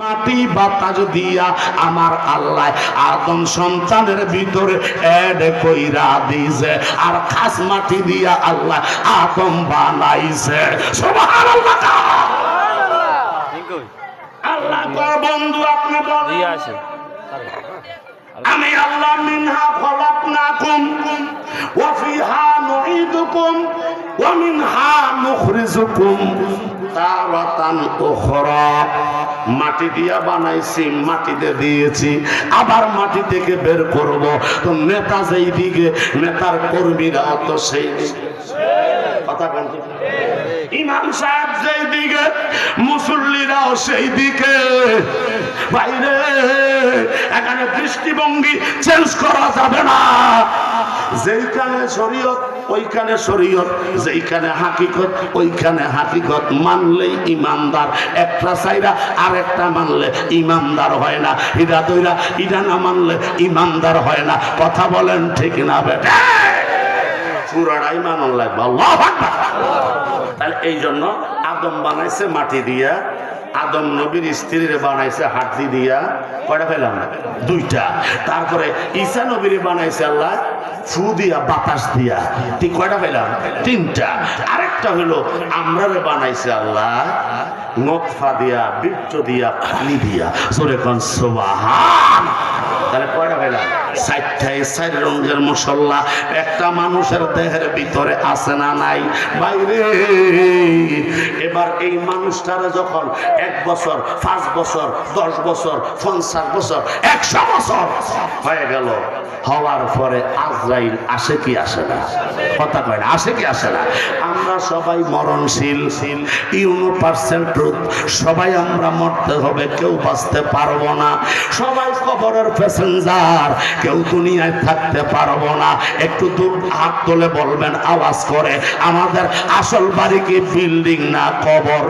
মাটি বাতাস দিয়া আমার আল্লাহ আদম সন্তানের ভিতরে এড কইরা দিছে, আর খাস মাটি দিয়া আল্লাহ আদম বানাইছে। সুবহানাল্লাহ। আল্লাহ কর বন্ধু আপনি বলেন আমি আল্লাহ মিনহা খলাকনাকুম ওয়া ফিহা নুঈদুকুম ওয়া মিনহা নুখরিজুকুম তারাতান উখরা। মাটি দিয়া বানাইছি, মাটিতে দিয়েছি, আবার মাটি থেকে বের করব। তো নেতা যেই দিকে, নেতার কর্মীরা তো সেই কথা বল, ইমাম সাহেব যেই দিকে, মুসল্লিরাও সেই দিকে। বাইরে এখানে দৃষ্টিভঙ্গি চেঞ্জ করা যাবে না। যেইখানে শরীয়ত ওইখানে শরীয়ত, যেইখানে হাকিকত ওইখানে হাকিকত। মানলেই ইমানদার, একটা চাইরা আরেকটা মানলে ইমানদার হয় না। ইরা দইরা ইরা না মানলে ইমানদার হয় না। কথা বলেন ঠিক না বেটা? পুরাটাই মানন লাগবে। আল্লাহু আকবার। তাহলে এই জন্য আদম বানাইছে মাটি দিয়া, আদম নবীর স্ত্রীর বানাইছে হাড্ডি দিয়া। কয়টা পেলাম? দুইটা। তারপরে ঈসা নবীর বানাইছে আল্লাহ ফু দিয়া, বাতাস দিয়া। ঠিক কয়টা পেলাম? তিনটা। আরেকটা হলো আমরারে বানাইছে আল্লাহ নতফা দিয়া, বীর্য দিয়া, পানি দিয়া। সূরা কোন সুবহান। তাহলে কয়টা পেলাম? চারটায়। চার রঙের মশলা একটা মানুষের দেহের ভিতরে আছে না নাই? বাইরে এবার এই মানুষটারে যখন 1 বছর, 5 বছর, 10 বছর, 50 বছর, 100 বছর হয়ে গেল, হওয়ার পরে আজরাইল আসে কি আসে না? কথা কয় না, আসে কি আসে না? আমরা সবাই মরণশীল, ইউনিভার্সাল ট্রুথ। সবাই আমরা মরতে হবে, কেউ বাঁচতে পারবো না। সবাই কবরের প্যাসেঞ্জার, কেউ দুনিয়ায় থাকতে পারবো না। একটু দূর হাত তুলে বলবেন আওয়াজ করে, আমাদের আসল বাড়ি কি বিল্ডিং না কবর?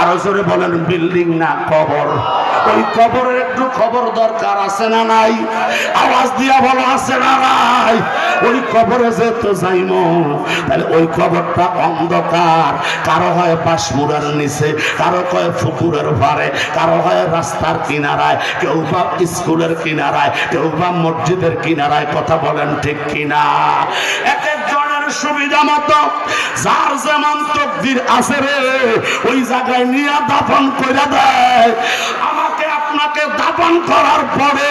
আরো জোরে বলেন, বিল্ডিং না কবর? ওই কবরের একটু খবর দরকার আছে না নাই? আওয়াজ দিয়া বলো আছে না নাই? ওই কবরে যেতে যাইম, তাহলে ওই কবরটা অন্ধকার। কারো হয় বাঁশমুড়ার নিচে, কারো হয় পুকুরের পারে, কারো হয় রাস্তার কিনারায়, কেউ বা স্কুলের কিনারায়, কেউ বা মসজিদের কিনারায়। কথা বলেন ঠিক কিনা? এক একজনের সুবিধা মতো যার যেমন তকদির আছে রে, ওই জায়গায় নিয়ে দাফন করে দেয়। আমাকে আপনাকে দাফন করার পরে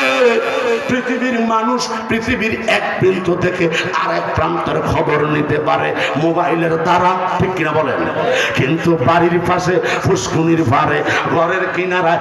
পৃথিবীর মানুষ পৃথিবীর এক প্রান্ত থেকে আরেক প্রান্তের খবর নিতে পারে মোবাইলের দ্বারা। ঠিক কিনা বলেন? কিন্তু বাড়ির পাশে, ফুসকুনির পারে, ঘরের কিনারায়